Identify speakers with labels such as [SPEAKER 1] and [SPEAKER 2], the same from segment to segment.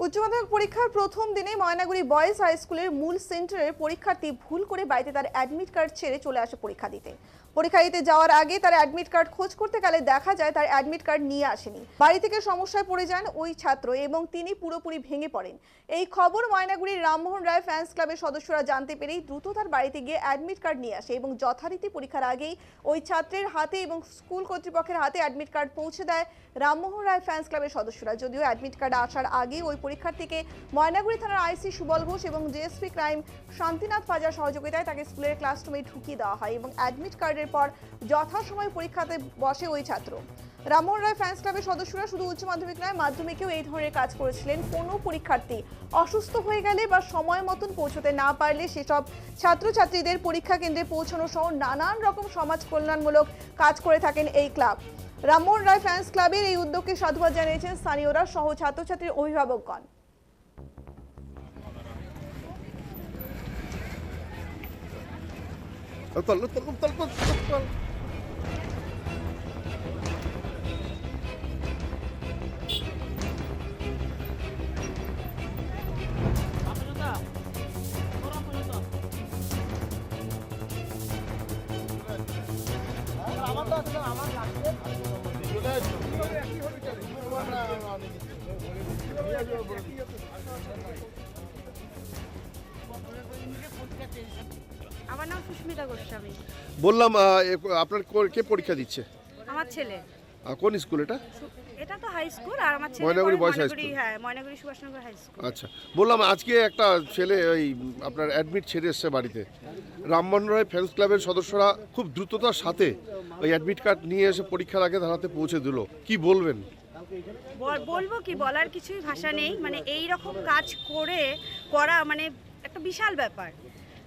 [SPEAKER 1] উচ্চ মাধ্যমিক পরীক্ষার প্রথম দিনে ময়নাগুড়ি বয়েজ হাই স্কুলের মূল সেন্টারের পরীক্ষার্থী ভুল করে বাড়িতে তার অ্যাডমিট কার্ড ছেড়ে চলে আসে পরীক্ষা দিতে যাওয়ার আগে তার অ্যাডমিট কার্ড খোঁজ করতে গেলে দেখা যায় তার অ্যাডমিট কার্ড নিয়ে আসেনি। বাড়ি থেকে সমস্যায় পড়ে যান ওই ছাত্র এবং তিনি পুরোপুরি ভেঙে পড়েন। এই খবর ময়নাগুড়ির রামমোহন রায় ফ্যান্স ক্লাবের সদস্যরা জানতে পেরেই দ্রুত তার বাড়িতে গিয়ে অ্যাডমিট কার্ড নিয়ে আসে এবং যথারীতি পরীক্ষার আগেই ওই ছাত্রের হাতে এবং স্কুল কর্তৃপক্ষের হাতে অ্যাডমিট কার্ড পৌঁছে দেয় রামমোহন রায় ফ্যান্স ক্লাবের সদস্যরা। যদিও অ্যাডমিট কার্ড আসার আগে ওই পরীক্ষার্থীকে ময়নাগুড়ি থানার আইসি সুবল ঘোষ এবং ডিএসপি ক্রাইম শান্তিনাথ ফাজার সহযোগিতায় তাকে স্কুলের ক্লাসরুমে ঢুকিয়ে দেওয়া হয় এবং অ্যাডমিট কার্ডের পর যথাসময়ে পরীক্ষাতে বসে ওই ছাত্র। রামমোহন রায় ফ্যান্স ক্লাবের সদস্যরা শুধু উচ্চ মাধ্যমিক নয়, মাধ্যমিকেও এই ধরনের কাজ করেছিলেন। কোনো পরীক্ষার্থী অসুস্থ হয়ে গেলে বা সময় মতন পৌঁছতে না পারলে সেসব ছাত্রছাত্রীদের পরীক্ষা কেন্দ্রে পৌঁছানো সহ নানান রকম সমাজ কল্যাণমূলক কাজ করে থাকেন এই ক্লাব। রামমোহন রায় ফ্যান্স ক্লাবের এই উদ্যোগকে সাধুবাদ জানিয়েছেন স্থানীয়রা সহ ছাত্রছাত্রীর অভিভাবকগণ।
[SPEAKER 2] আমার নাম সুস্মিতা গোস্বামী।
[SPEAKER 3] বললাম আপনার কে পরীক্ষা দিচ্ছে?
[SPEAKER 2] আমার ছেলে।
[SPEAKER 3] কোন স্কুল এটা?
[SPEAKER 2] এটা তো হাই স্কুল আর আমার ছেলে
[SPEAKER 3] ময়নাগুড়ি বয়েজ হাই স্কুল।
[SPEAKER 2] হ্যাঁ, ময়নাগুড়ি সুভাষনগর হাই স্কুল।
[SPEAKER 3] আচ্ছা, বললাম আজকে একটা ছেলে ওই আপনার অ্যাডমিট ছেড়ে এসছে বাড়িতে। রামমোহন রায় ফ্যান্স ক্লাবের সদস্যরা খুব দ্রুততার সাথে ওই অ্যাডমিট কার্ড নিয়ে এসে পরীক্ষার আগে তার হাতে পৌঁছে দিল। কি বলবেন?
[SPEAKER 2] বলবো কি, বলার কিছুই ভাষা নেই। মানে এই রকম কাজ করা মানে একটা বিশাল ব্যাপার।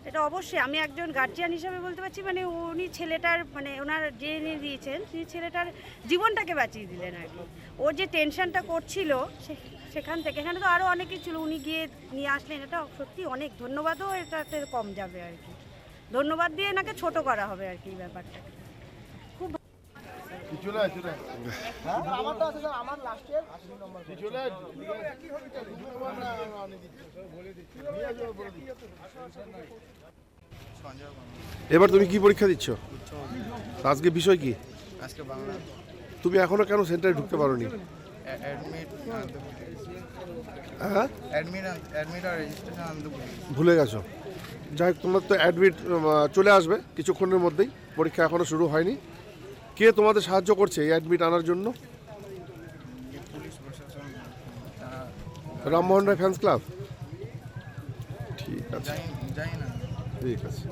[SPEAKER 2] এটা অবশ্যই আমি একজন গার্জিয়ান হিসাবে বলতে পারছি, মানে উনি ছেলেটার মানে ওনার যে দিয়েছেন সেই ছেলেটার জীবনটাকে বাঁচিয়ে দিলেন আর কি। ও যে টেনশনটা করছিল সেখান থেকে, এখানে তো আরও অনেকেই ছিল, উনি গিয়ে নিয়ে আসলেন। এটা সত্যি অনেক ধন্যবাদও এটাতে কম যাবে আর কি। ধন্যবাদ দিয়ে এনাকে ছোট করা হবে আর কি এই ব্যাপারটাকে।
[SPEAKER 3] এবার তুমি কি পরীক্ষা দিচ্ছ? আজকে বিষয় কি?
[SPEAKER 4] আজকে বাংলা।
[SPEAKER 3] তুমি এখনো কেন সেন্টারে ঢুকতে পারোনি? হ্যাঁ,
[SPEAKER 4] অ্যাডমিট আর রেজিস্ট্রেশন আনতে
[SPEAKER 3] ভুলে গেছো। যাই হোক, তোমার তো অ্যাডমিট চলে আসবে কিছুক্ষণের মধ্যেই। পরীক্ষা এখনো শুরু হয়নি। কে তোমাদের সাহায্য করছে এই অ্যাডমিট আনার জন্য?
[SPEAKER 4] পুলিশ প্রশাসন।
[SPEAKER 3] Rammohan Roy fans club. ঠিক আছে,
[SPEAKER 4] যাই না।
[SPEAKER 3] ঠিক আছে।